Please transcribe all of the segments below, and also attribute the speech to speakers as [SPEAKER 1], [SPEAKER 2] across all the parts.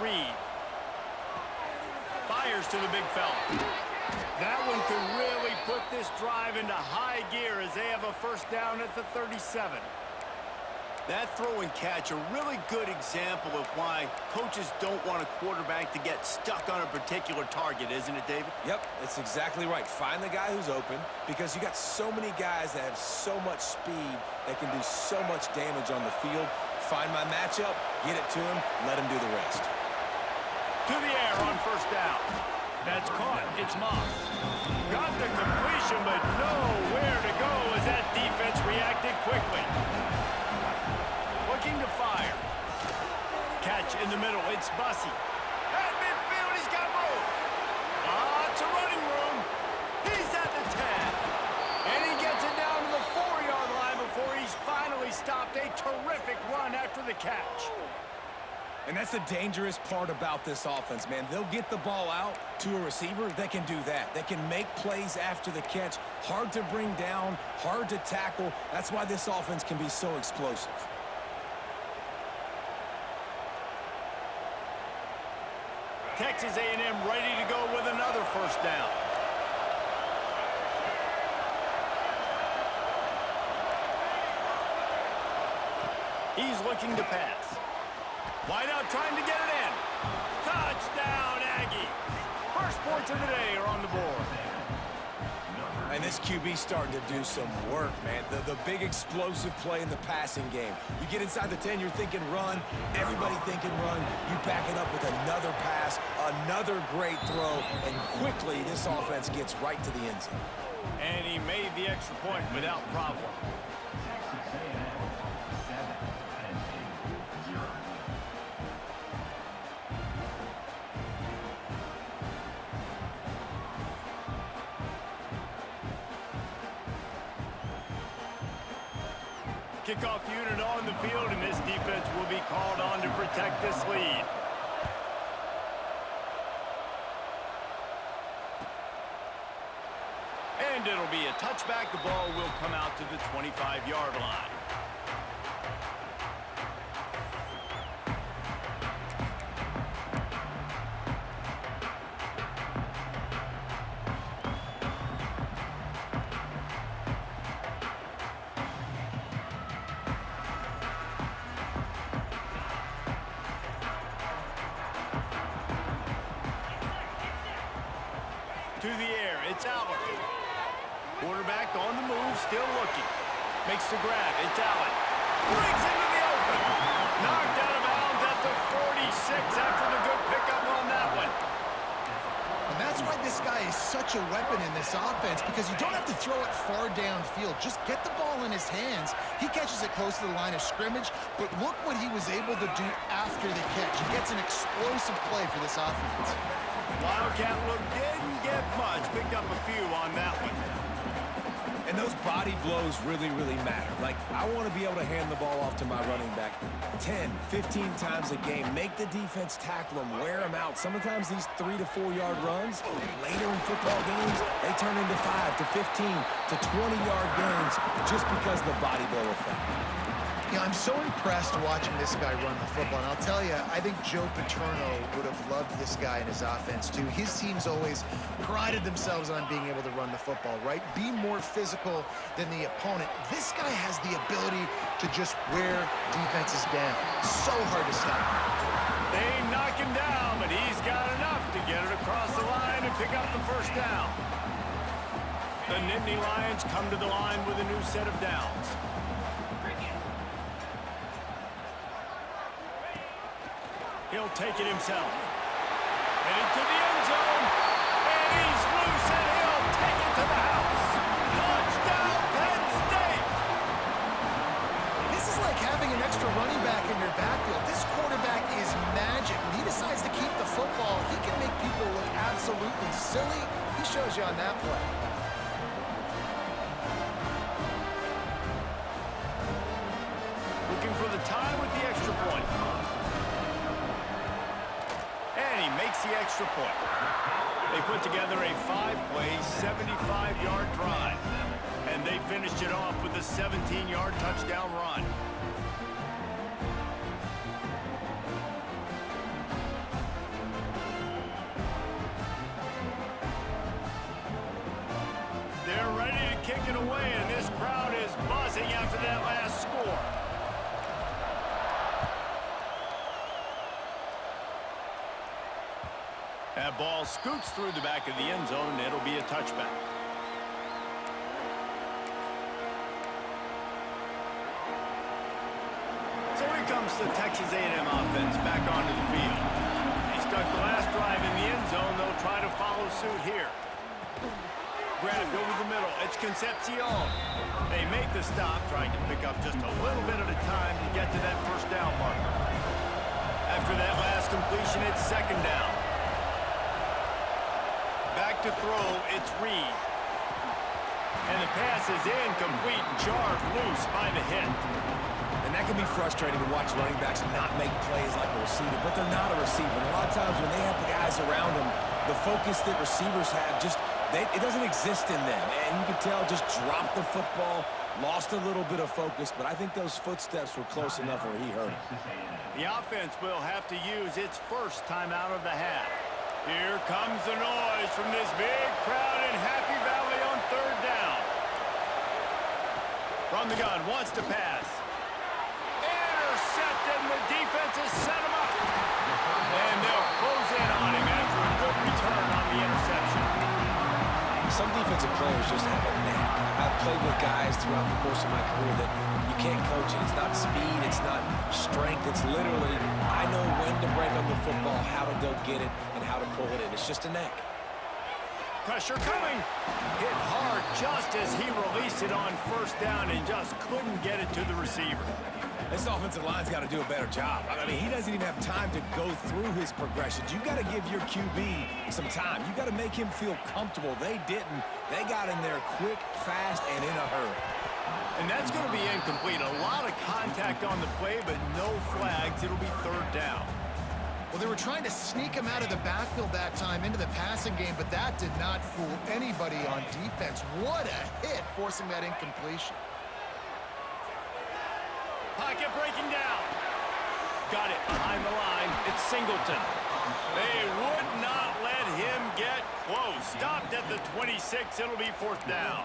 [SPEAKER 1] read. Fires to the big fella. That one could really put this drive into high gear as they have a first down at the 37. That throw and catch, a really good example of why coaches don't want a quarterback to get stuck on a particular target, isn't it, David?
[SPEAKER 2] Yep, it's exactly right. Find the guy who's open, because you got so many guys that have so much speed that can do so much damage on the field. Find my matchup, get it to him, let him do the rest.
[SPEAKER 1] To the air on first down. That's caught. It's Moss. Got the completion, but nowhere to go as that defense reacted quickly. Looking to fire. Catch in the middle. It's Bussey. At midfield, he's got room. Lots of running room. He's at the 10. And he gets it down to the 4-yard line before he's finally stopped. A terrific run after the catch.
[SPEAKER 2] And that's the dangerous part about this offense, man. They'll get the ball out to a receiver that can do that. That can make plays after the catch. Hard to bring down, hard to tackle. That's why this offense can be so explosive.
[SPEAKER 1] Texas A&M ready to go with another first down. He's looking to pass. Wide out trying to get it in. Touchdown, Aggie. First points of the day are on the board.
[SPEAKER 2] And this QB's starting to do some work, man. The big explosive play in the passing game. You get inside the 10, you're thinking run. Everybody thinking run. You back it up with another pass, another great throw, and quickly this offense gets right to the end zone.
[SPEAKER 1] And he made the extra point without problem. Kickoff unit on the field, and this defense will be called on to protect this lead. And it'll be a touchback. The ball will come out to the 25-yard line. To the air, it's Allen. Quarterback on the move, still looking. Makes the grab, it's Allen. Breaks into the open. Knocked out of bounds at the 46 after the good pickup on that one.
[SPEAKER 3] And that's why this guy is such a weapon in this offense, because you don't have to throw it far downfield. Just get the ball in his hands. He catches it close to the line of scrimmage, but look what he was able to do after the catch. He gets an explosive play for this offense.
[SPEAKER 1] Wildcat look didn't get much. Picked up a few on that one.
[SPEAKER 2] And those body blows really, really matter. Like, I want to be able to hand the ball off to my running back 10, 15 times a game. Make the defense tackle him, wear him out. Sometimes these 3 to 4 yard runs, later in football games, they turn into 5 to 15 to 20-yard gains just because of the body blow effect.
[SPEAKER 3] Yeah, I'm so impressed watching this guy run the football. And I'll tell you, I think Joe Paterno would have loved this guy in his offense, too. His teams always prided themselves on being able to run the football, right? Be more physical than the opponent. This guy has the ability to just wear defenses down. So hard to stop.
[SPEAKER 1] They knock him down, but he's got enough to get it across the line and pick up the first down. The Nittany Lions come to the line with a new set of downs. He'll take it himself. Headed to the end zone. And he's loose, and he'll take it to the house. Touchdown, Penn State!
[SPEAKER 3] This is like having an extra running back in your backfield. This quarterback is magic. When he decides to keep the football, he can make people look absolutely silly. He shows you on that play.
[SPEAKER 1] Looking for the tie with the extra point. And he makes the extra point. They put together a 5-play, 75-yard drive. And they finished it off with a 17-yard touchdown run. away, and this crowd is buzzing after that last score. That ball scoots through the back of the end zone, and it'll be a touchback. So here comes the Texas A&M offense back onto the field. They stuck the last drive in the end zone. They'll try to follow suit here. Grabbed over the middle. It's Concepcion. They make the stop, trying to pick up just a little bit at a time to get to that first down marker. After that last completion, it's second down. Back to throw, it's Reed. And the pass is incomplete, jarred loose by the hit.
[SPEAKER 2] And that can be frustrating to watch running backs not make plays like a receiver, but they're not a receiver. And a lot of times when they have the guys around them, the focus that receivers have it doesn't exist in them. And you can tell just dropped the football, lost a little bit of focus, but I think those footsteps were close enough where he hurt him.
[SPEAKER 1] The offense will have to use its first timeout of the half. Here comes the noise from this big crowd in Happy Valley on third down. From the gun, wants to pass. Intercepted, and the defense has set him up. And they'll close in on him after a good return on the interception.
[SPEAKER 2] Some defensive players just have a knack. I've played with guys throughout the course of my career that you can't coach it. It's not speed, it's not strength. It's literally, I know when to break on the football, how to go get it, and how to pull it in. It's just a knack.
[SPEAKER 1] Pressure coming. Hit hard just as he released it on first down and just couldn't get it to the receiver.
[SPEAKER 2] This offensive line's got to do a better job. I mean, he doesn't even have time to go through his progressions. You got to give your QB some time. You got to make him feel comfortable. They didn't. They got in there quick, fast, and in a hurry.
[SPEAKER 1] And that's going to be incomplete. A lot of contact on the play, but no flags. It'll be third down.
[SPEAKER 3] Well, they were trying to sneak him out of the backfield that time into the passing game, but that did not fool anybody on defense. What a hit, forcing that incompletion.
[SPEAKER 1] Pocket breaking down. Got it behind the line. It's Singleton. They would not let him get close. Stopped at the 26. It'll be fourth down.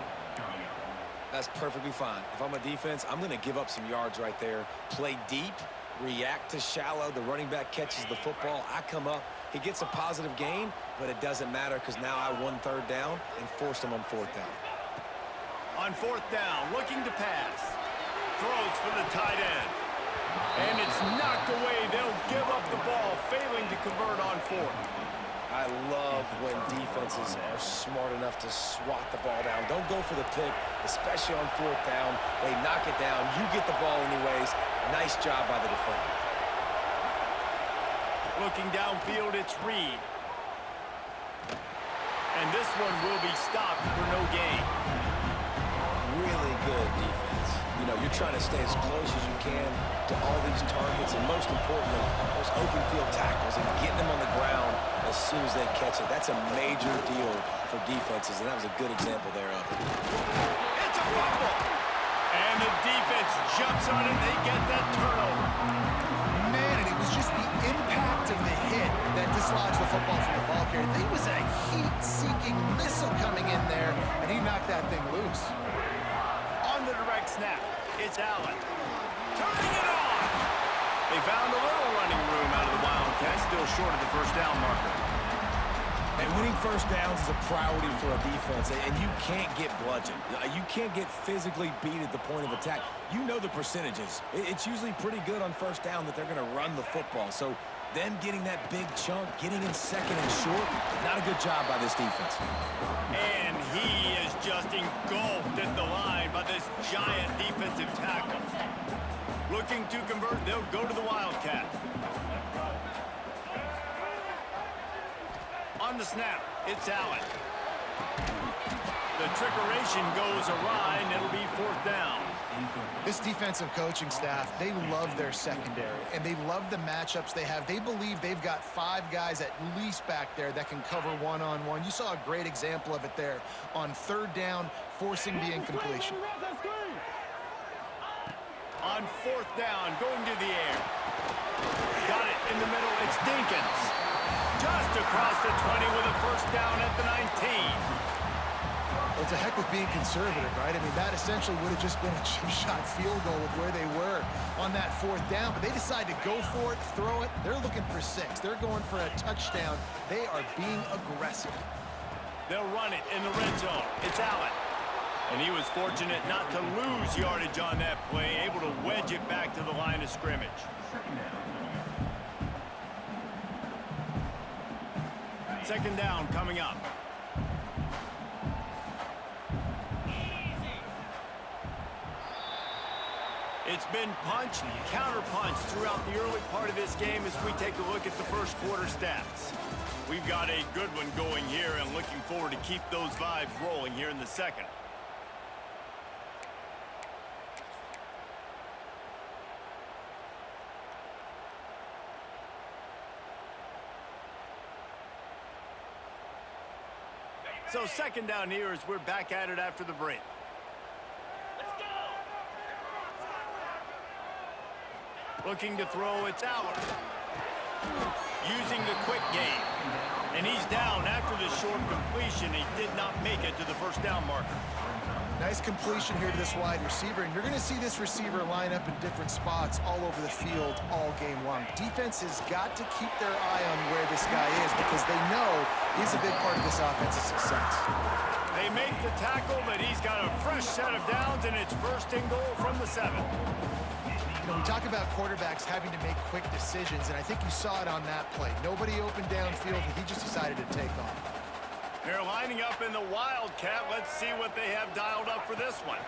[SPEAKER 2] That's perfectly fine. If I'm a defense, I'm going to give up some yards right there. Play deep, react to shallow. The running back catches the football. I come up. He gets a positive gain, but it doesn't matter because now I won third down and forced him on fourth down.
[SPEAKER 1] On fourth down, looking to pass. Throws for the tight end. And it's knocked away. They'll give up the ball, failing to convert on fourth.
[SPEAKER 2] I love when defenses are smart enough to swat the ball down. Don't go for the pick, especially on fourth down. They knock it down. You get the ball anyways. Nice job by the defender.
[SPEAKER 1] Looking downfield, it's Reed. And this one will be stopped for no gain.
[SPEAKER 2] Really good defense. You know, you're trying to stay as close as you can to all these targets, and most importantly, those open field tackles and getting them on the ground as soon as they catch it. That's a major deal for defenses, and that was a good example there of it.
[SPEAKER 1] It's a fumble. And the defense jumps on it. They get that turnover.
[SPEAKER 3] Man, and it was just the impact of the hit that dislodged the football from the ball carrier. There was a heat-seeking missile coming in there, and he knocked that thing loose.
[SPEAKER 1] On the direct snap, it's Allen. Turning it on. They found a little running room out of the Wildcats, still short of the first down marker.
[SPEAKER 2] And winning first downs is a priority for a defense, and you can't get bludgeoned. You can't get physically beat at the point of attack. You know the percentages. It's usually pretty good on first down that they're going to run the football. So them getting that big chunk, getting in second and short, not a good job by this defense.
[SPEAKER 1] And he is just engulfed at the line by this giant defensive tackle. Looking to convert, they'll go to the Wildcat. On the snap, it's Allen. The trickeration goes awry, and it'll be fourth down.
[SPEAKER 3] This defensive coaching staff, they love their secondary, and they love the matchups they have. They believe they've got 5 guys at least back there that can cover one-on-one. You saw a great example of it there on third down, forcing the incompletion.
[SPEAKER 1] On fourth down, going to the air. Got it in the middle, it's Dinkins. Just across the 20 with a first down at the 19.
[SPEAKER 3] Well, it's a heck with being conservative, right? I mean, that essentially would have just been a chip shot field goal with where they were on that 4th down. But they decide to go for it, throw it. They're looking for 6. They're going for a touchdown. They are being aggressive.
[SPEAKER 1] They'll run it in the red zone. It's Allen. And he was fortunate not to lose yardage on that play, able to wedge it back to the line of scrimmage. Second down coming up. It's been punch, counter-punch throughout the early part of this game as we take a look at the first quarter stats. We've got a good one going here and looking forward to keep those vibes rolling here in the second. So second down here as we're back at it after the break. Looking to throw, it's Allen. Using the quick game. And he's down after the short completion. He did not make it to the first down marker.
[SPEAKER 3] Nice completion here to this wide receiver, and you're going to see this receiver line up in different spots all over the field all game long. Defense has got to keep their eye on where this guy is because they know he's a big part of this offense's success.
[SPEAKER 1] They make the tackle, but he's got a fresh set of downs, and it's first and goal from the 7.
[SPEAKER 3] You know, we talk about quarterbacks having to make quick decisions, and I think you saw it on that play. Nobody opened downfield, and he just decided to take off.
[SPEAKER 1] They're lining up in the Wildcat. Let's see what they have dialed up for this one.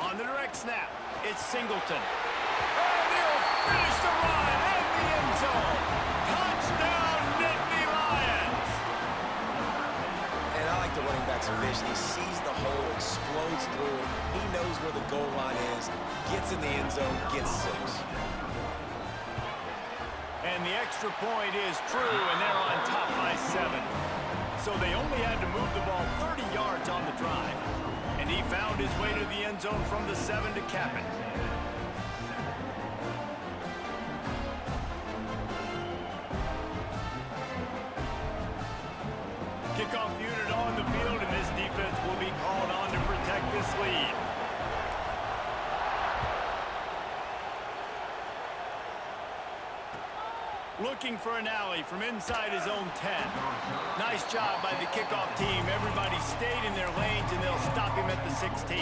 [SPEAKER 1] On the direct snap, it's Singleton. And he'll finish the run in the end zone. Touchdown, Nittany Lions!
[SPEAKER 2] And I like the running back's vision. He sees the hole, explodes through it. He knows where the goal line is, gets in the end zone, gets 6.
[SPEAKER 1] And the extra point is true, and they're on top by 7. So they only had to move the ball 30 yards on the drive. And he found his way to the end zone from the 7 to cap it. Kickoff unit on the field, and this defense will be called on to protect this lead. Looking for an alley from inside his own 10. Nice job by the kickoff team. Everybody stayed in their lanes, and they'll stop him at the 16.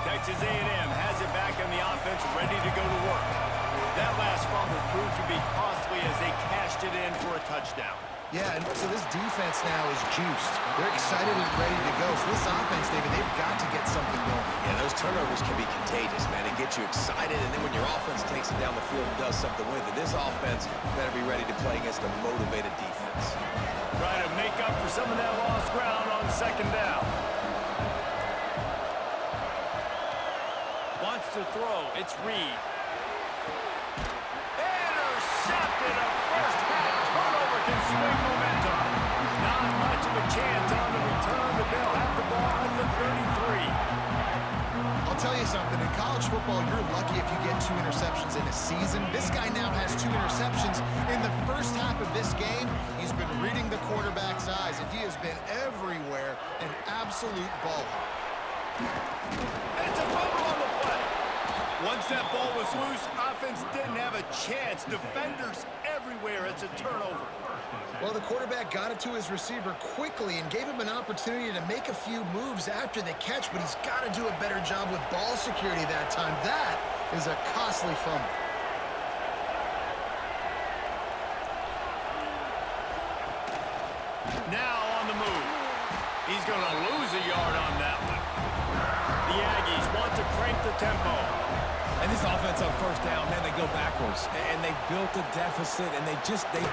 [SPEAKER 1] Texas A&M has it back on the offense, ready to go to work. That last fumble proved to be costly as they cashed it in for a touchdown.
[SPEAKER 3] Yeah, and so this defense now is juiced. They're excited and ready to go. So this offense, David, they've got to get something going.
[SPEAKER 2] Yeah, those turnovers can be contagious, man. It gets you excited, and then when your offense takes it down the field and does something with it, this offense better be ready to play against a motivated defense.
[SPEAKER 1] Try to make up for some of that lost ground on second down. Wants to throw. It's Reed. Intercepted. A first half turnover can swing momentum. Not much of a chance on the return, but they'll have the ball at the 33.
[SPEAKER 3] I'll tell you something. In college football, you're lucky if you get 2 interceptions in a season. This guy now has 2 interceptions in the first half of this game. He's been reading the quarterback's eyes, and he has been everywhere, an absolute baller.
[SPEAKER 1] It's a fumble on the play. Once that ball was loose, offense didn't have a chance. Defenders everywhere. It's a turnover.
[SPEAKER 3] Well, the quarterback got it to his receiver quickly and gave him an opportunity to make a few moves after the catch, but he's got to do a better job with ball security that time. That is a costly fumble.
[SPEAKER 1] Now on the move. He's going to lose a yard on that one. The Aggies want to crank the tempo.
[SPEAKER 2] And this offense on first down, man, they go backwards. And they built a deficit, and they've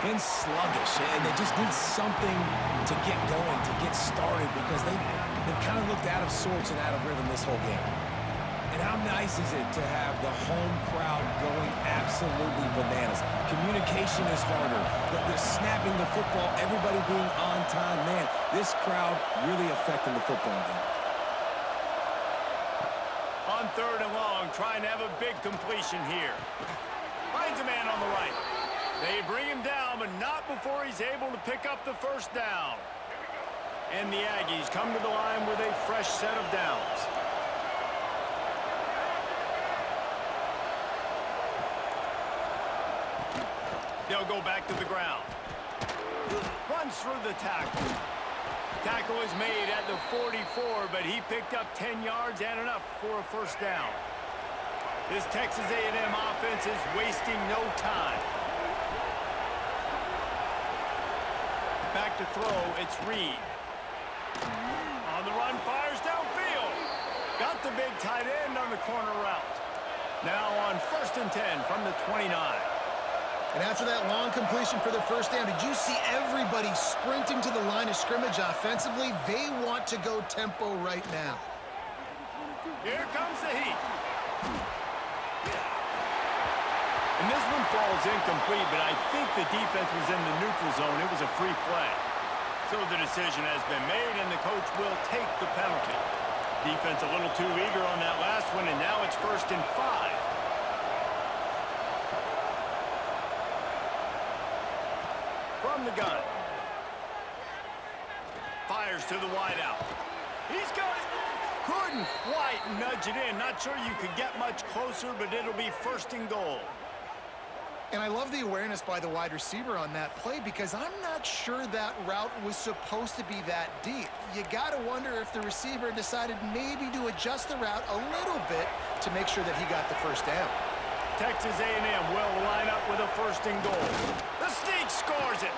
[SPEAKER 2] been sluggish. And they just need something to get going, to get started, because they've kind of looked out of sorts and out of rhythm this whole game. And how nice is it to have the home crowd going absolutely bananas? Communication is harder. They're snapping the football, everybody being on time. Man, this crowd really affecting the football game.
[SPEAKER 1] On 3rd and long, trying to have a big completion here. Finds a man on the right. They bring him down, but not before he's able to pick up the first down. And the Aggies come to the line with a fresh set of downs. They'll go back to the ground. Runs through the tackle. Tackle is made at the 44, but he picked up 10 yards and enough for a first down. This Texas A&M offense is wasting no time. Back to throw, it's Reed. On the run, fires downfield. Got the big tight end on the corner route. Now on 1st and 10 from the 29.
[SPEAKER 3] And after that long completion for the first down, did you see everybody sprinting to the line of scrimmage offensively? They want to go tempo right now.
[SPEAKER 1] Here comes the heat. And this one falls incomplete, but I think the defense was in the neutral zone. It was a free play. So the decision has been made, and the coach will take the penalty. Defense a little too eager on that last one, and now it's 1st and 5. From the gun. Fires to the wideout. He's got it. Couldn't quite nudge it in. Not sure you could get much closer, but it'll be 1st and goal.
[SPEAKER 3] And I love the awareness by the wide receiver on that play because I'm not sure that route was supposed to be that deep. You got to wonder if the receiver decided maybe to adjust the route a little bit to make sure that he got the first down.
[SPEAKER 1] Texas A&M will line up with a 1st and goal. The sneak scores it.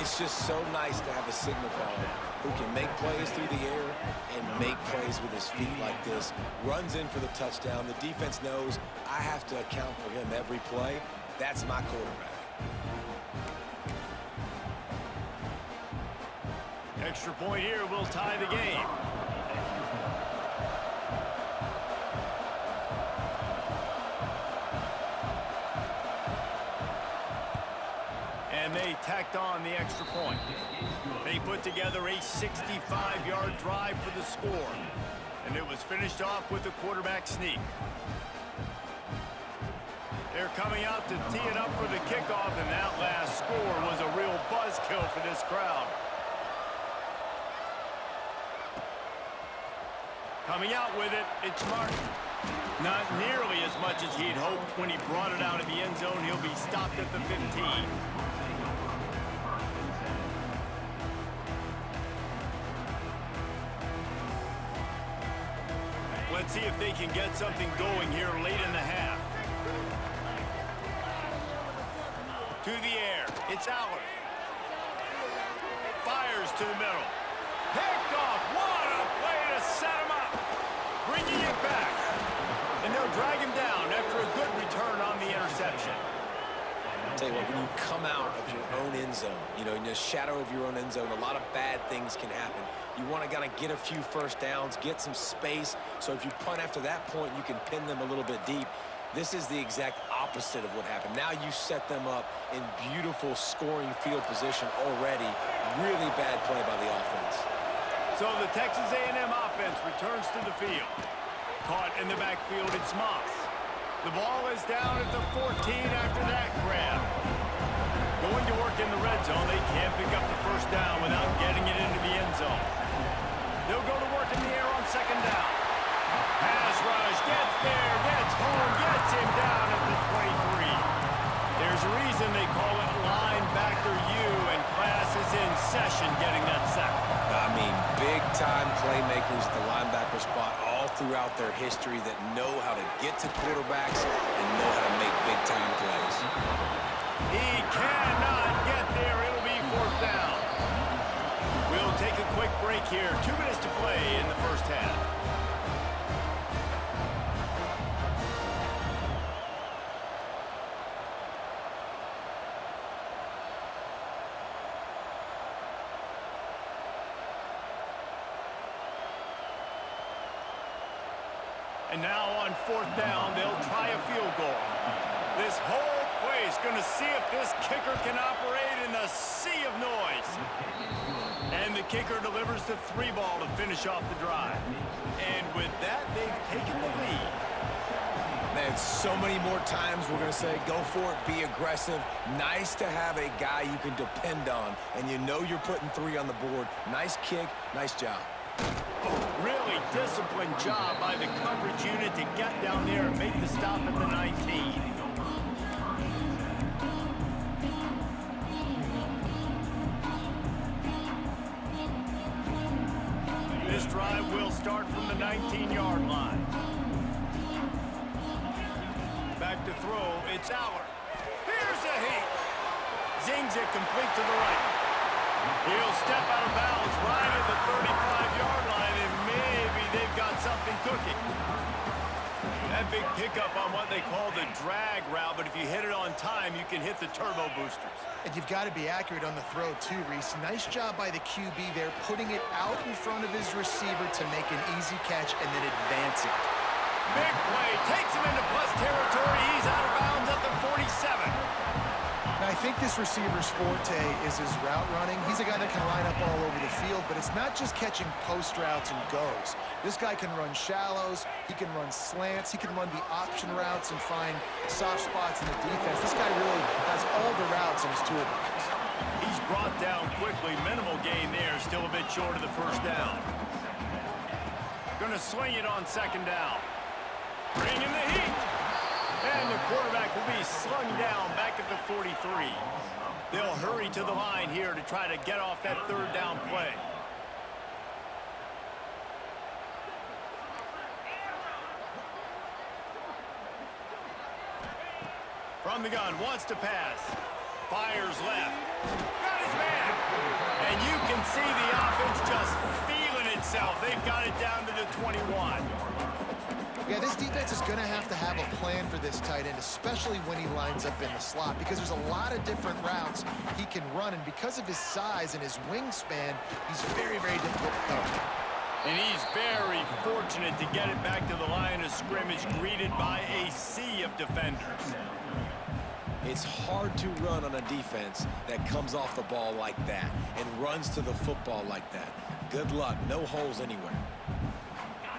[SPEAKER 2] It's just so nice to have a signal caller who can make plays through the air and make plays with his feet like this. Runs in for the touchdown. The defense knows I have to account for him every play. That's my quarterback.
[SPEAKER 1] Extra point here will tie the game. And they tacked on the extra point. They put together a 65-yard drive for the score. And it was finished off with a quarterback sneak. They're coming out to tee it up for the kickoff, and that last score was a real buzzkill for this crowd. Coming out with it, it's Martin. Not nearly as much as he'd hoped when he brought it out of the end zone. He'll be stopped at the 15. Let's see if they can get something going here late in the half. To the air, it's Allen. Fires to the middle. Picked off, what a play to set him up. Bringing it back. And they'll drag him down after a good return on the interception.
[SPEAKER 2] I'll tell you what, when you come out of your own end zone, in the shadow of your own end zone, a lot of bad things can happen. You want to kind of get a few first downs, get some space, so if you punt after that point, you can pin them a little bit deep. This is the exact opposite of what happened. Now you set them up in beautiful scoring field position already. Really bad play by the offense.
[SPEAKER 1] So the Texas A&M offense returns to the field. Caught in the backfield, it's Moss. The ball is down at the 14 after that grab. Going to work in the red zone, they can't pick up the first down without getting it into the end zone. They'll go to work in the air on 2nd down. Pass rush, gets there, gets home, gets him down at the 23. There's a reason they call it linebacker U, and class is in session getting that sack.
[SPEAKER 2] I mean, big-time playmakers at the linebacker spot all throughout their history that know how to get to quarterbacks and know how to make big-time plays.
[SPEAKER 1] He cannot get there. It'll be 4th down. We'll take a quick break here. 2 minutes to play in the first half. And now on 4th down, they'll try a field goal. This whole Boy, he's going to see if this kicker can operate in the sea of noise. And the kicker delivers the 3-ball to finish off the drive. And with that, they've taken the lead.
[SPEAKER 2] Man, so many more times we're going to say, go for it, be aggressive. Nice to have a guy you can depend on, and you know you're putting 3 on the board. Nice kick, nice job.
[SPEAKER 1] Really disciplined job by the coverage unit to get down there and make the stop at the 19. This drive will start from the 19-yard line. Back to throw, it's Aller. Here's a heat. Zings it complete to the right. He'll step out of bounds right at the 35-yard line, and maybe they've got something cooking. That big pickup on what they call the drag route, but if you hit it on time, you can hit the turbo boosters.
[SPEAKER 3] And you've got to be accurate on the throw, too, Reese. Nice job by the QB there, putting it out in front of his receiver to make an easy catch and then advance it.
[SPEAKER 1] Big play, takes him into plus territory. He's out of bounds at the 47.
[SPEAKER 3] Now, I think this receiver's forte is his route running. He's a guy that can line up all over the field, but it's not just catching post routes and goes. This guy can run shallows, he can run slants, he can run the option routes and find soft spots in the defense. This guy really has all the routes in his toolbox.
[SPEAKER 1] He's brought down quickly. Minimal gain there, still a bit short of the first down. Gonna swing it on second down. Bring in the heat. And the quarterback will be slung down back at the 43. They'll hurry to the line here to try to get off that third down play. From the gun, wants to pass. Fires left. Got his man. And you can see the offense just feeling itself. They've got it down to the 21.
[SPEAKER 3] Yeah, this defense is going to have a plan for this tight end, especially when he lines up in the slot, because there's a lot of different routes he can run, and because of his size and his wingspan, he's very, very difficult to cover.
[SPEAKER 1] And he's very fortunate to get it back to the line of scrimmage, greeted by a sea of defenders.
[SPEAKER 2] It's hard to run on a defense that comes off the ball like that and runs to the football like that. Good luck. No holes anywhere.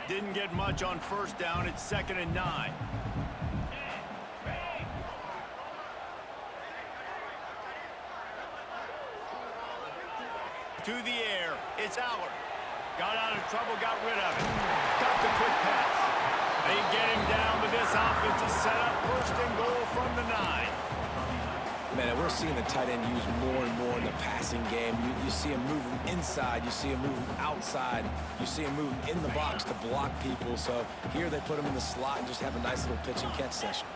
[SPEAKER 1] Didn't get much on first down. It's 2nd and 9. To the air. It's Aller. Got out of trouble, got rid of it. Got the quick pass. They get him down, but this offense is set up 1st and goal from the 9.
[SPEAKER 2] Man, we're seeing the tight end used more and more in the passing game. You see him moving inside. You see him moving outside. You see him moving in the box to block people. So here they put him in the slot and just have a nice little pitch and catch session.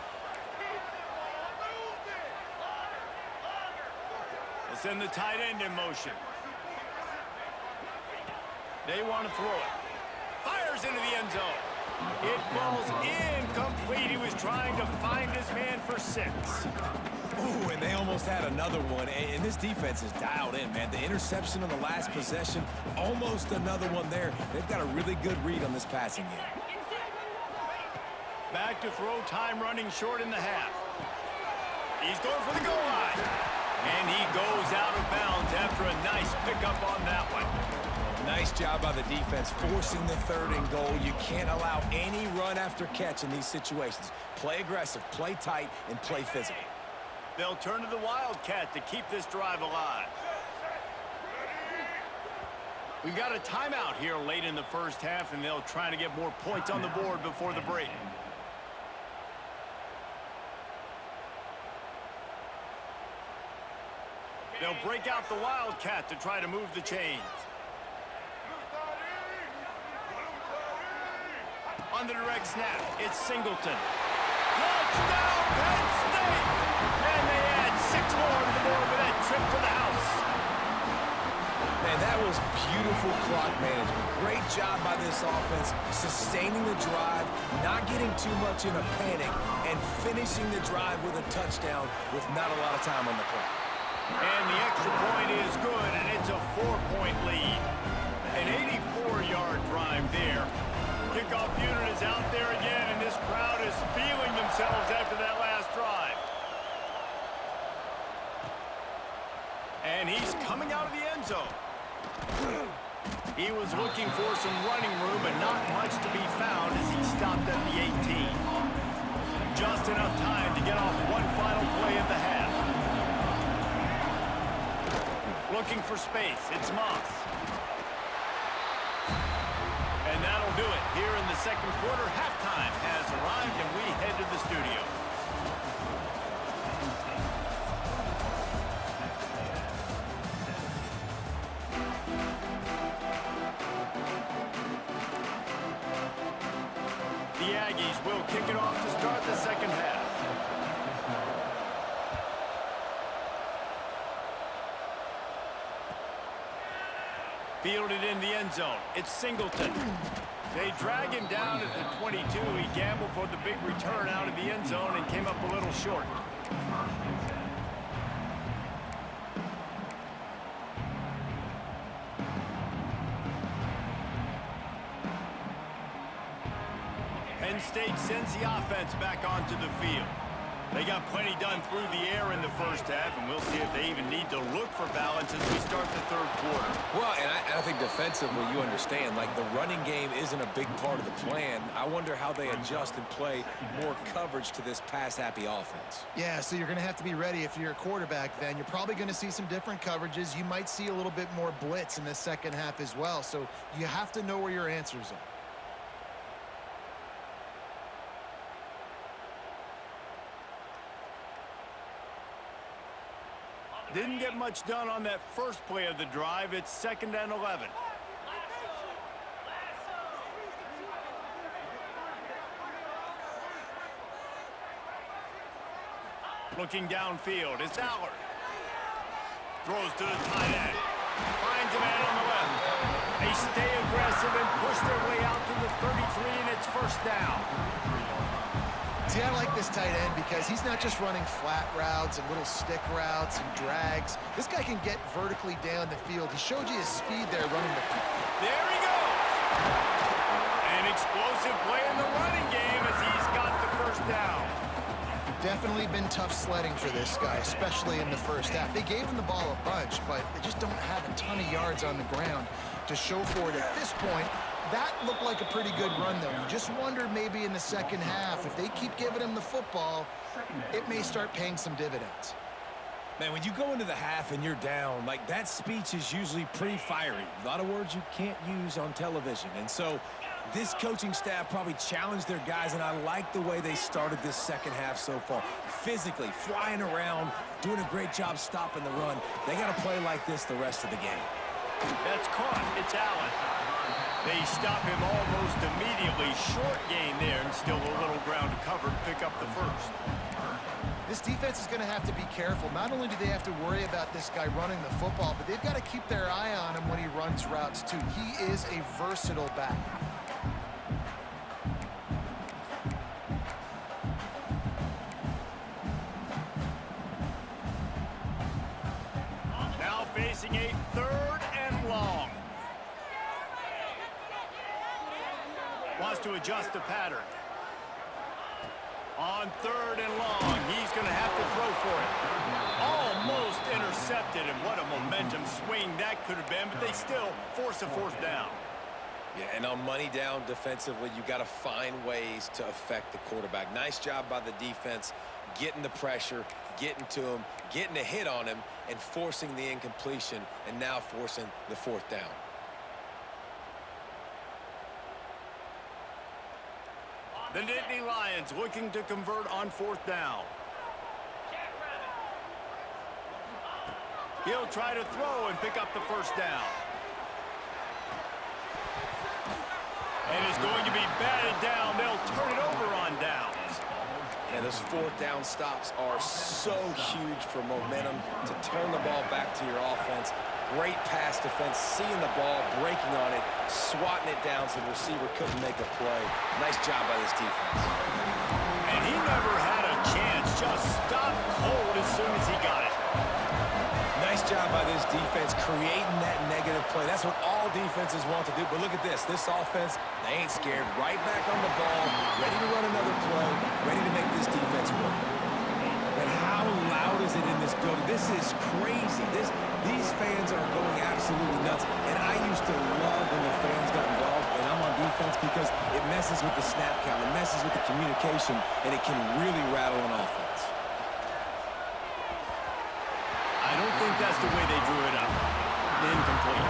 [SPEAKER 1] They send the tight end in motion. They want to throw it. Fires into the end zone. It falls incomplete. He was trying to find his man for 6.
[SPEAKER 2] Ooh, and they almost had another one. And this defense is dialed in, man. The interception on the last possession, almost another one there. They've got a really good read on this passing game.
[SPEAKER 1] Back to throw, time running short in the half. He's going for the goal line. And he goes out of bounds after a nice pickup on that one.
[SPEAKER 2] Nice job by the defense forcing the 3rd and goal. You can't allow any run after catch in these situations. Play aggressive, play tight, and play physical.
[SPEAKER 1] They'll turn to the Wildcat to keep this drive alive. We've got a timeout here late in the first half, and they'll try to get more points on the board before the break. They'll break out the Wildcat to try to move the chains. On the direct snap, it's Singleton. Touchdown, Penn State! And they add 6 more to the board with that trip to the house.
[SPEAKER 2] Man, that was beautiful clock management. Great job by this offense, sustaining the drive, not getting too much in a panic, and finishing the drive with a touchdown with not a lot of time on the clock.
[SPEAKER 1] And the extra point is good, and it's a 4-point lead. An 84-yard drive there. Kickoff unit is out there again, and this crowd is feeling themselves after that last drive. end zone. He was looking for some running room, but not much to be found as he stopped at the 18. Just enough time to get off one final play of the half. Looking for space. It's Moss. And that'll do it. Here in the second quarter, halftime has arrived, and we head to the studio. The Aggies will kick it off to start the second half. Fielded in the end zone. It's Singleton. They drag him down at the 22. He gambled for the big return out of the end zone and came up a little short. Penn State sends the offense back onto the field. They got plenty done through the air in the first half, and we'll see if they even need to look for balance as we start the third quarter.
[SPEAKER 2] Well, and I think defensively, you understand, like the running game isn't a big part of the plan. I wonder how they adjust and play more coverage to this pass-happy offense.
[SPEAKER 3] Yeah, so you're going to have to be ready if you're a quarterback then. You're probably going to see some different coverages. You might see a little bit more blitz in the second half as well. So you have to know where your answers are.
[SPEAKER 1] Didn't get much done on that first play of the drive. It's 2nd and 11. Looking downfield, it's Allard. Throws to the tight end. Finds a man on the left. They stay aggressive and push their way out to the 33, and it's first down.
[SPEAKER 3] See, I like this tight end because he's not just running flat routes and little stick routes and drags. This guy can get vertically down the field. He showed you his speed there running the...
[SPEAKER 1] There he goes. An explosive play in the running game as he's got the first down.
[SPEAKER 3] Definitely been tough sledding for this guy, especially in the first half. They gave him the ball a bunch, but they just don't have a ton of yards on the ground to show for it at this point. That looked like a pretty good run, though. You just wonder maybe in the second half, if they keep giving him the football, it may start paying some dividends.
[SPEAKER 2] Man, when you go into the half and you're down, like that speech is usually pretty fiery. A lot of words you can't use on television. And so this coaching staff probably challenged their guys, and I like the way they started this second half so far. Physically, flying around, doing a great job stopping the run. They got to play like this the rest of the game.
[SPEAKER 1] That's caught. It's Allen. They stop him almost immediately. Short gain there, and still a little ground to cover to pick up the first.
[SPEAKER 3] This defense is going to have to be careful. Not only do they have to worry about this guy running the football, but they've got to keep their eye on him when he runs routes, too. He is a versatile back.
[SPEAKER 1] Now facing a 3rd and long. Wants to adjust the pattern. On 3rd and long, he's going to have to throw for it. Almost intercepted, and what a momentum swing that could have been, but they still force a 4th down.
[SPEAKER 2] Yeah, and on money down defensively, you got to find ways to affect the quarterback. Nice job by the defense, getting the pressure, getting to him, getting a hit on him, and forcing the incompletion, and now forcing the 4th down.
[SPEAKER 1] The Nittany Lions looking to convert on 4th down. He'll try to throw and pick up the first down. And it's going to be batted down. They'll turn it over on downs.
[SPEAKER 2] And those 4th down stops are so huge for momentum to turn the ball back to your offense. Great pass defense, seeing the ball, breaking on it, swatting it down so the receiver couldn't make a play. Nice job by this defense.
[SPEAKER 1] And he never had a chance, just stopped cold as soon as he got it.
[SPEAKER 2] Nice job by this defense creating that negative play. That's what all defenses want to do. But look at this. This offense, they ain't scared. Right back on the ball, ready to run another play, ready to make this defense work. And how loud is it in this building? This is crazy. These fans are going absolutely nuts. And I used to love when the fans got involved, and I'm on defense because it messes with the snap count, it messes with the communication, and it can really rattle an offense.
[SPEAKER 1] I don't think that's the way they drew it up. Incomplete.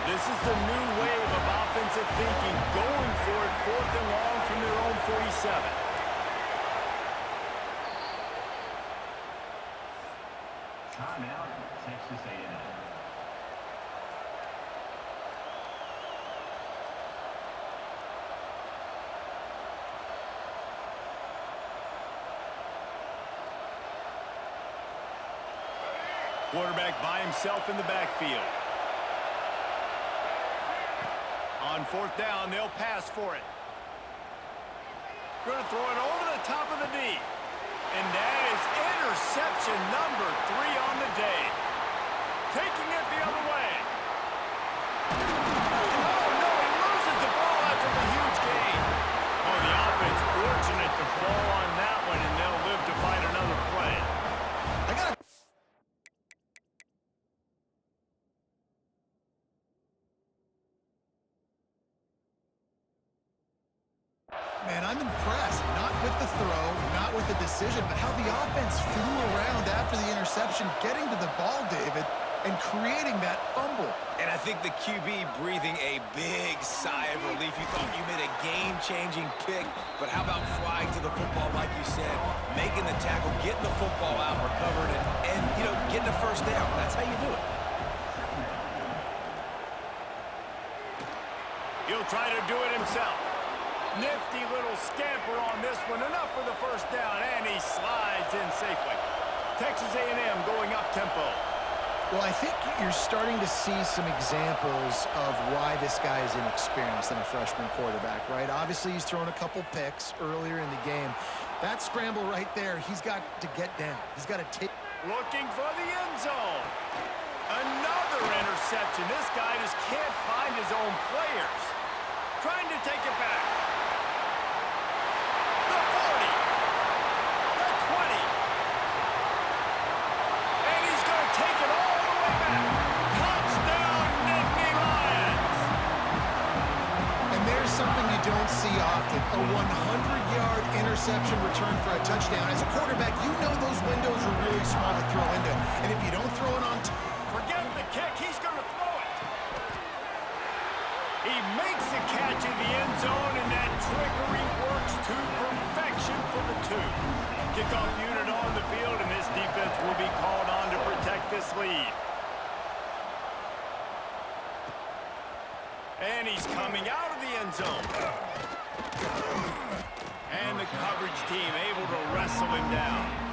[SPEAKER 1] This is the new wave of offensive thinking, going for it 4th and long from their own 47.
[SPEAKER 4] Timeout, Texas A&M.
[SPEAKER 1] Quarterback by himself in the backfield. On 4th down, they'll pass for it. Going to throw it over the top of the knee. And that is interception number 3 on the day. Taking it the other way. Oh, no, he loses the ball after the huge gain. Oh, the offense fortunate to fall on that one, and they'll live to find another play.
[SPEAKER 3] Man, I'm impressed. Not with the throw, not with the decision, but how the offense flew around after the interception, getting to the ball, David, and creating that fumble.
[SPEAKER 2] And I think the QB breathing a big sigh of relief. You thought you made a game-changing pick, but how about flying to the football, like you said, making the tackle, getting the football out, recovering it, and, you know, getting the first down. That's how you do it.
[SPEAKER 1] He'll try to do it himself. Nifty little scamper on this one. Enough for the first down, and he slides in safely. Texas A&M going up-tempo.
[SPEAKER 3] Well, I think you're starting to see some examples of why this guy is inexperienced in a freshman quarterback, right? Obviously, he's thrown a couple picks earlier in the game. That scramble right there, he's got to get down. He's got to take.
[SPEAKER 1] Looking for the end zone. Another interception. This guy just can't find his own players. Trying to take it back. The 40. The 20. And he's going to take it all the way back. Touchdown, Nittany Lions.
[SPEAKER 3] And there's something you don't see often, a 100-yard interception return for a touchdown. As a quarterback, you know those windows are really small to throw into. And if you don't throw it on
[SPEAKER 1] forget the kick, he's going to throw it. He makes the catch in the end zone, and that trickery works to perfection for the 2. Kickoff unit on the field, and this defense will be called on to protect this lead. And he's coming out of the end zone. And the coverage team able to wrestle him down.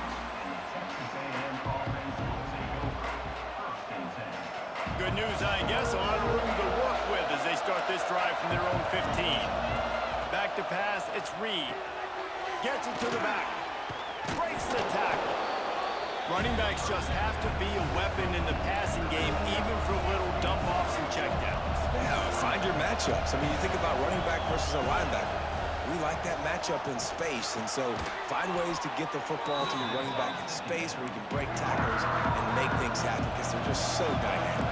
[SPEAKER 1] Good news, I guess, a lot of room to work with as they start this drive from their own 15. Back to pass, it's Reed. Gets it to the back. Breaks the tackle. Running backs just have to be a weapon in the passing game, even for little dump-offs and checkdowns.
[SPEAKER 2] Yeah, find your matchups. I mean, you think about running back versus a linebacker. We like that matchup in space, and so find ways to get the football to your running back in space where you can break tackles and make things happen because they're just so dynamic.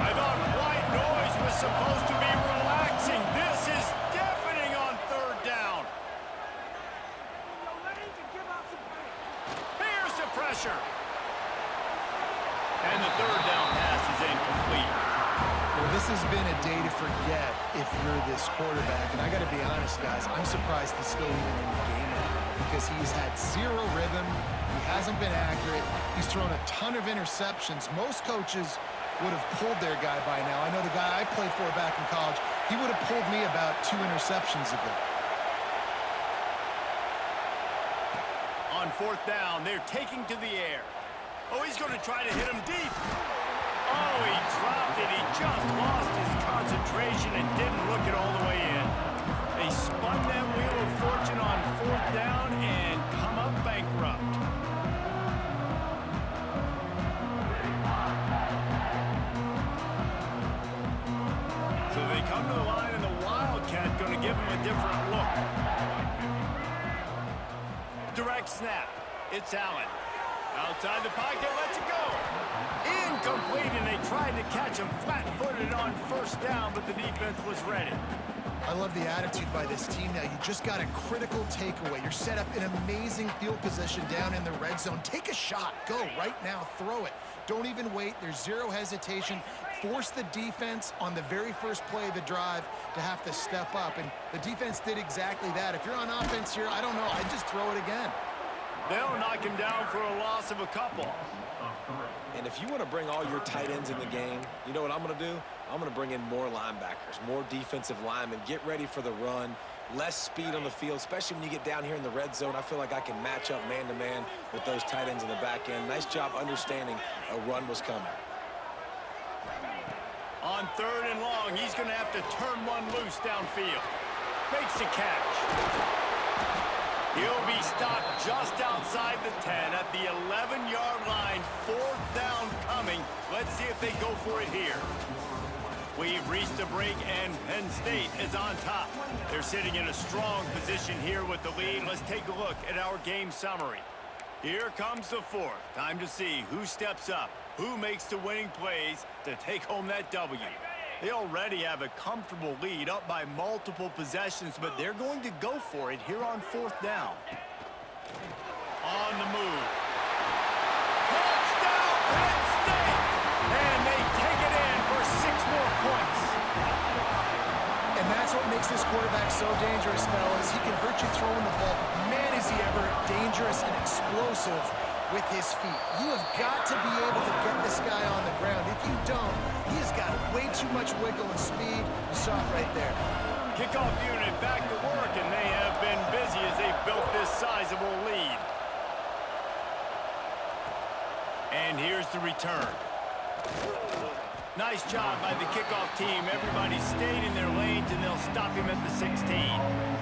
[SPEAKER 1] I thought white noise was supposed to be relaxing. This is deafening on 3rd down. Here's the pressure. And the 3rd down pass is incomplete.
[SPEAKER 3] Well, this has been a day to forget if you're this quarterback. And I got to be honest, guys, I'm surprised he's still even in the game right now because he's had zero rhythm. He hasn't been accurate. He's thrown a ton of interceptions. Most coaches would have pulled their guy by now. I know the guy I played for back in college, he would have pulled me about 2 interceptions ago.
[SPEAKER 1] On 4th down, they're taking to the air. Oh, he's going to try to hit him deep. Oh, he dropped it. He just lost his concentration and didn't look it all the way in. They spun that wheel of fortune on 4th down and come up bankrupt. So they come to the line, and the Wildcat going to give him a different look. Direct snap. It's Allen. Outside the pocket, lets it go. Incomplete, and they tried to catch him flat-footed on first down, but the defense was ready.
[SPEAKER 3] I love the attitude by this team now. You just got a critical takeaway. You're set up in amazing field position down in the red zone. Take a shot. Go right now. Throw it. Don't even wait. There's zero hesitation. Force the defense on the very first play of the drive to have to step up, and the defense did exactly that. If you're on offense here, I don't know. I'd just throw it again.
[SPEAKER 1] They'll knock him down for a loss of a couple.
[SPEAKER 2] And if you want to bring all your tight ends in the game, you know what I'm going to do? I'm going to bring in more linebackers, more defensive linemen, get ready for the run, less speed on the field, especially when you get down here in the red zone. I feel like I can match up man-to-man with those tight ends in the back end. Nice job understanding a run was coming.
[SPEAKER 1] On 3rd and long, he's going to have to turn one loose downfield. Makes the catch. He'll be stopped just outside the 10 at the 11-yard line. 4th down coming. Let's see if they go for it here. We've reached a break, and Penn State is on top. They're sitting in a strong position here with the lead. Let's take a look at our game summary. Here comes the 4th. Time to see who steps up, who makes the winning plays to take home that W. They already have a comfortable lead up by multiple possessions, but they're going to go for it here on 4th down. On the move. Touchdown, Penn State! And they take it in for 6 more points.
[SPEAKER 3] And that's what makes this quarterback so dangerous, fellas. He can hurt you throwing the ball. Man, is he ever dangerous and explosive with his feet. You have got to be able to get this guy on the ground. If you don't, he has got way too much wiggle and speed. You saw it right there.
[SPEAKER 1] Kickoff unit back to work, and they have been busy as they've built this sizable lead. And here's the return. Nice job by the kickoff team. Everybody stayed in their lanes, and they'll stop him at the 16.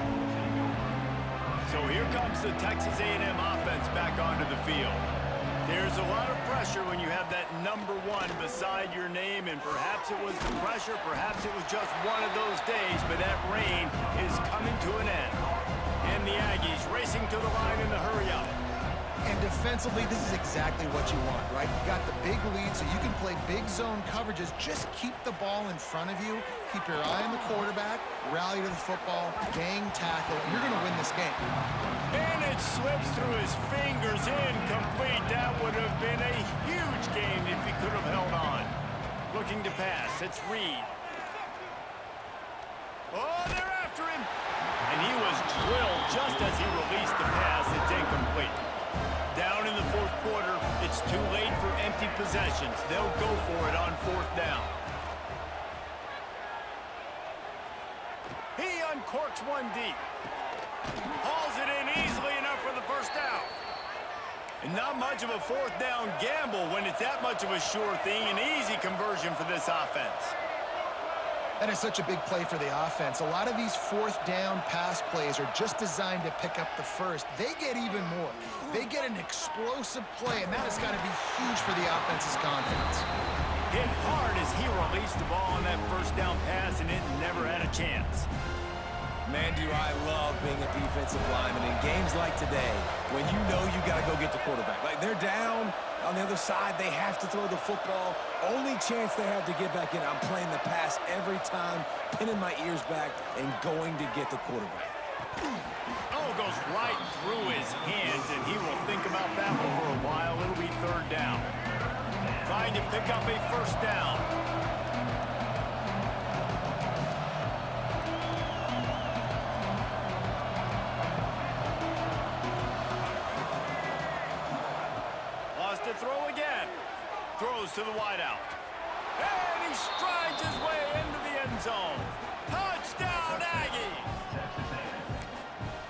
[SPEAKER 1] So here comes the Texas A&M offense back onto the field. There's a lot of pressure when you have that number 1 beside your name, and perhaps it was the pressure, perhaps it was just one of those days, but that rain is coming to an end. And the Aggies racing to the line in the hurry-up.
[SPEAKER 3] And defensively, this is exactly what you want, right? You got the big lead, so you can play big zone coverages. Just keep the ball in front of you. Keep your eye on the quarterback. Rally to the football. Gang tackle. You're going to win this game.
[SPEAKER 1] And it slips through his fingers. Incomplete. That would have been a huge game if he could have held on. Looking to pass. It's Reed. Oh, they're after him. And he was drilled just as he released the pass. It's incomplete. Down in the 4th quarter, it's too late for empty possessions. They'll go for it on 4th down. He uncorks one deep. Hauls it in easily enough for the 1st down. And not much of a 4th down gamble when it's that much of a sure thing. An easy conversion for this offense.
[SPEAKER 3] That is such a big play for the offense. A lot of these 4th down pass plays are just designed to pick up the first. They get even more. They get an explosive play, and that has got to be huge for the offense's confidence.
[SPEAKER 1] Hit hard as he released the ball on that 1st down pass, and it never had a chance.
[SPEAKER 2] Man, do I love being a defensive lineman in games like today when you know you got to go get the quarterback. Like, they're down on the other side. They have to throw the football. Only chance they have to get back in. I'm playing the pass every time, pinning my ears back and going to get the quarterback.
[SPEAKER 1] Oh, goes right through his hands, and he will think about that one for a while. It'll be 3rd down. Trying to pick up a 1st down. To throw again. Throws to the wideout. And he strides his way into the end zone. Touchdown, Aggies!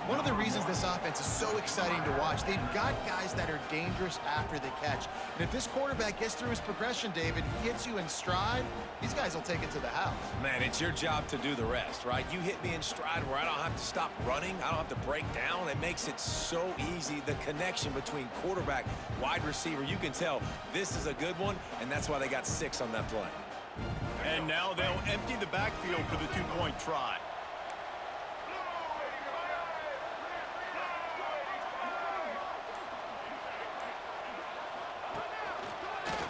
[SPEAKER 3] One of the reasons this offense is so exciting to watch, they've got guys that are dangerous after the catch. And if this quarterback gets through his progression, David, he hits you in stride, these guys will take it to the house.
[SPEAKER 2] Man, it's your job to do the rest, right? You hit me in stride where I don't have to stop running. I don't have to break down. It makes it so easy. The connection between quarterback, wide receiver, you can tell this is a good one, and that's why they got 6 on that play.
[SPEAKER 1] And now they'll empty the backfield for the 2-point try.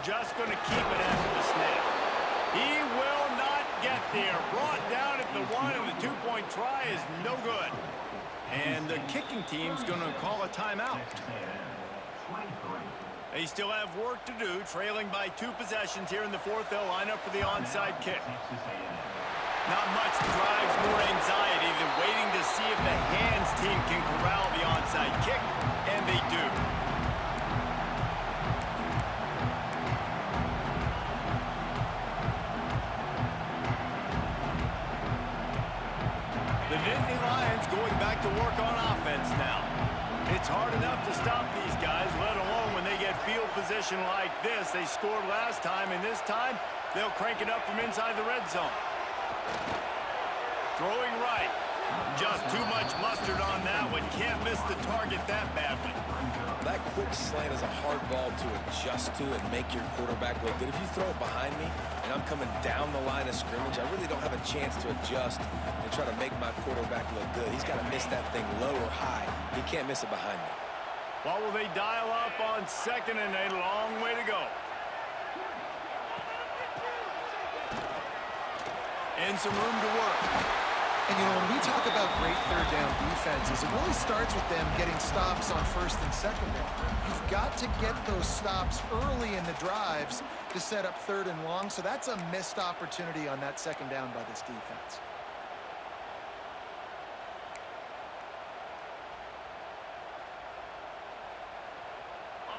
[SPEAKER 1] just going to keep it after the snap. He will not get there. Brought down at the 1, and the 2-point try is no good. And the kicking team's going to call a timeout. They still have work to do, trailing by 2 possessions here in the 4th. They'll line up for the onside kick. Not much drives more anxiety than waiting to see if the hands team can corral the onside kick, and they do. The Nittany Lions going back to work on offense now. It's hard enough to stop these guys, let alone when they get field position like this. They scored last time, and this time they'll crank it up from inside the red zone. Throwing right. Just too much mustard on that one. Can't miss the target that badly.
[SPEAKER 2] That quick slant is a hard ball to adjust to and make your quarterback look good. If you throw it behind me and I'm coming down the line of scrimmage, I really don't have a chance to adjust and try to make my quarterback look good. He's got to miss that thing low or high. He can't miss it behind me.
[SPEAKER 1] What will they dial up on 2nd and a long way to go? And some room to work.
[SPEAKER 3] And, you know, when we talk about great third down defenses, it really starts with them getting stops on 1st and 2nd down. You've got to get those stops early in the drives to set up 3rd and long, so that's a missed opportunity on that 2nd down by this defense.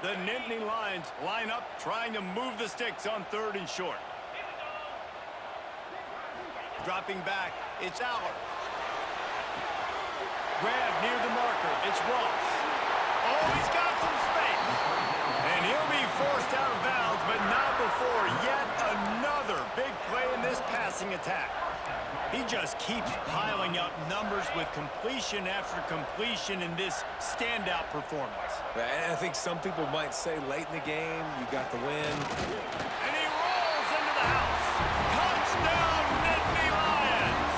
[SPEAKER 1] The Nittany Lions line up, trying to move the sticks on 3rd and short. Dropping back, it's Aller. Grab near the marker, it's Ross. Oh, he's got some space. And he'll be forced out of bounds, but not before yet another big play in this passing attack. He just keeps piling up numbers with completion after completion in this standout performance.
[SPEAKER 2] And I think some people might say late in the game, you got the win.
[SPEAKER 1] And he rolls into the house. Touchdown, Nittany Lions!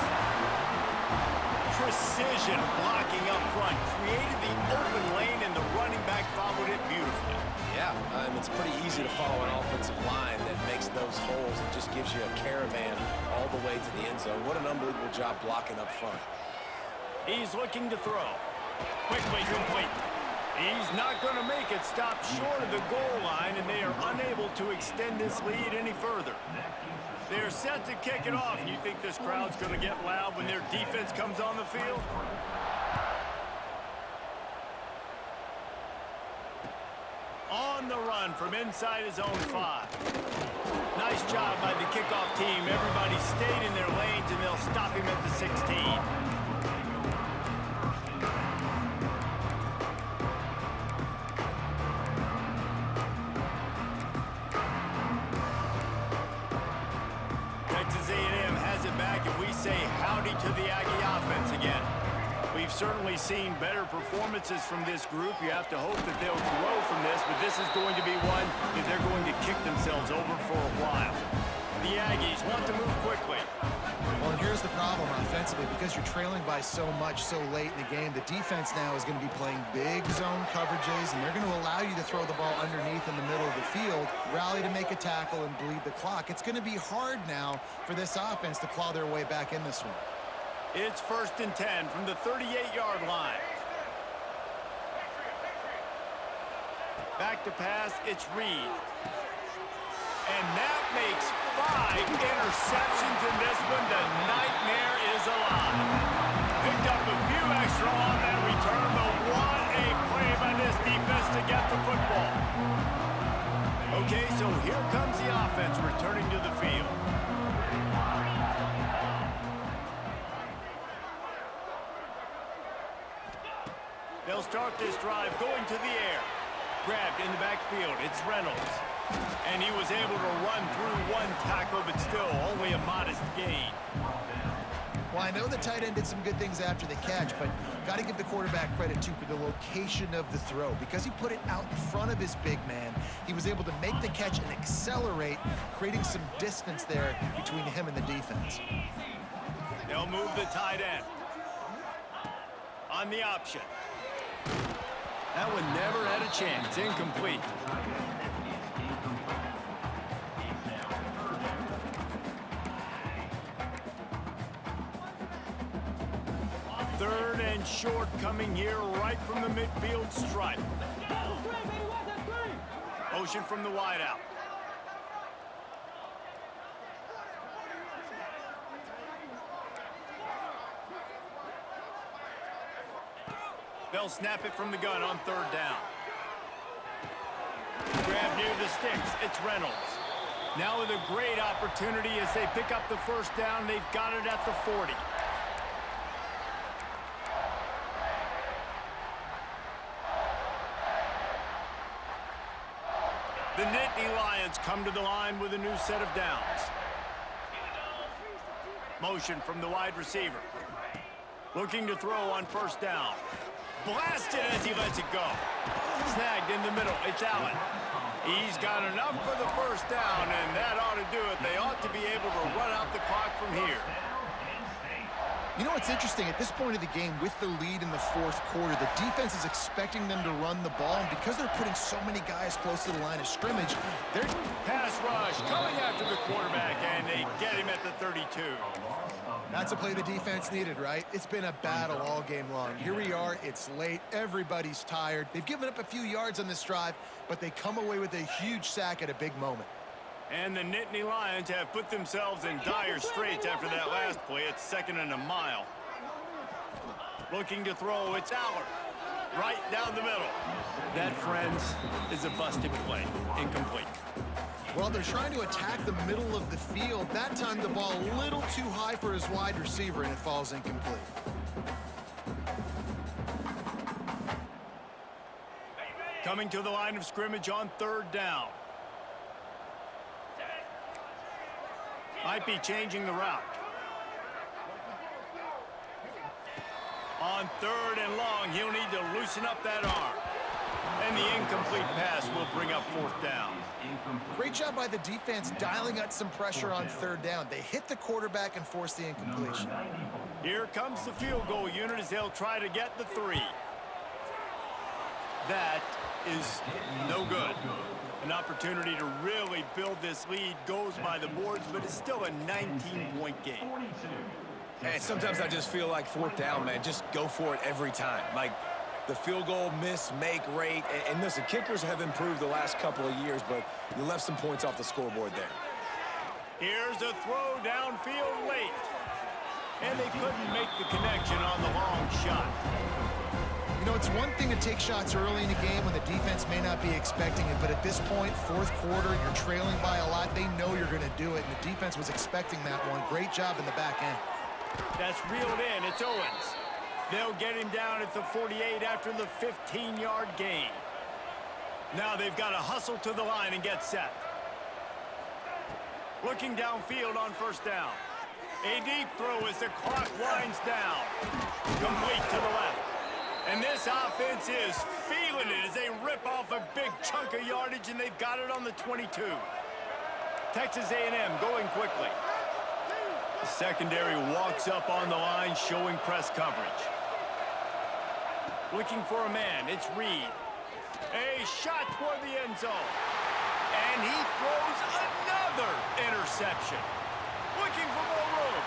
[SPEAKER 1] Precision blocking up front created the open lane, and the running back followed it beautifully.
[SPEAKER 2] Yeah, it's pretty easy to follow an offensive line that makes those holes and just gives you a caravan all the way to the end zone. What an unbelievable job blocking up front.
[SPEAKER 1] He's looking to throw. Quickly complete. He's not going to make it. Stop short of the goal line, and they are unable to extend this lead any further. They're set to kick it off. You think this crowd's going to get loud when their defense comes on the field? On the run from inside his own 5. Nice job by the kickoff team. Everybody stayed in their lanes, and they'll stop him at the 16. Texas A&M has it back, and we say howdy to the Aggie offense again. We've certainly seen better performances from this group. You have to hope that they'll grow from this, but this is going to be one that they're going to kick themselves over for a while. The Aggies want to move quickly.
[SPEAKER 3] Well, and here's the problem offensively. Because you're trailing by so much so late in the game, the defense now is going to be playing big zone coverages, and they're going to allow you to throw the ball underneath in the middle of the field, rally to make a tackle, and bleed the clock. It's going to be hard now for this offense to claw their way back in this one.
[SPEAKER 1] It's 1st and 10 from the 38-yard line. Back to pass, it's Reed. And that makes 5 interceptions in this one. The nightmare is alive. Picked up a few extra on that return, but what a play by this defense to get the football. Okay, so here comes the offense returning to the field. They'll start this drive going to the air. Grabbed in the backfield. It's Reynolds. And he was able to run through one tackle, but still only a modest gain.
[SPEAKER 3] Well, I know the tight end did some good things after the catch, but got to give the quarterback credit, too, for the location of the throw. Because he put it out in front of his big man, he was able to make the catch and accelerate, creating some distance there between him and the defense.
[SPEAKER 1] They'll move the tight end. On the option. That one never had a chance. Incomplete. 3rd and short coming here right from the midfield stripe. Motion from the wideout. They'll snap it from the gun on 3rd down. Grab near the sticks. It's Reynolds. Now with a great opportunity as they pick up the 1st down. They've got it at the 40. The Nittany Lions come to the line with a new set of downs. Motion from the wide receiver. Looking to throw on 1st down. Blasted as he lets it go. Snagged in the middle. It's Allen. He's got enough for the 1st down, and that ought to do it. They ought to be able to run out the clock from here.
[SPEAKER 3] You know what's interesting? At this point of the game, with the lead in the 4th quarter, the defense is expecting them to run the ball, and because they're putting so many guys close to the line of scrimmage, they're...
[SPEAKER 1] Pass rush coming after the quarterback, and they get him at the 32.
[SPEAKER 3] That's a play the defense needed, right? It's been a battle all game long. Here we are. It's late. Everybody's tired. They've given up a few yards on this drive, but they come away with a huge sack at a big moment.
[SPEAKER 1] And the Nittany Lions have put themselves in dire straits after that last play. It's 2nd and a mile. Looking to throw, it's Aller. Right down the middle. That, friends, is a busted play. Incomplete.
[SPEAKER 3] Well, they're trying to attack the middle of the field. That time the ball a little too high for his wide receiver, and it falls incomplete.
[SPEAKER 1] Coming to the line of scrimmage on 3rd down. Might be changing the route. On 3rd and long, he'll need to loosen up that arm. And the incomplete pass will bring up 4th down.
[SPEAKER 3] Great job by the defense dialing up some pressure on 3rd down. They hit the quarterback and force the incompletion.
[SPEAKER 1] Here comes the field goal unit as they'll try to get the 3. That is no good. An opportunity to really build this lead goes by the boards, but it's still a 19-point game.
[SPEAKER 2] And sometimes I just feel like 4th down, man, just go for it every time. Like the field goal miss, make rate. And listen, kickers have improved the last couple of years, but you left some points off the scoreboard there.
[SPEAKER 1] Here's a throw downfield late. And they couldn't make the connection on the long shot.
[SPEAKER 3] You know, it's one thing to take shots early in the game when the defense may not be expecting it, but at this point, 4th quarter, you're trailing by a lot. They know you're going to do it, and the defense was expecting that one. Great job in the back end.
[SPEAKER 1] That's reeled in. It's Owens. They'll get him down at the 48 after the 15-yard gain. Now they've got to hustle to the line and get set. Looking downfield on 1st down. A deep throw as the clock winds down. Complete to the left. And this offense is feeling it as they rip off a big chunk of yardage, and they've got it on the 22. Texas A&M going quickly. The secondary walks up on the line, showing press coverage. Looking for a man, it's Reed. A shot toward the end zone. And he throws another interception. Looking for more room.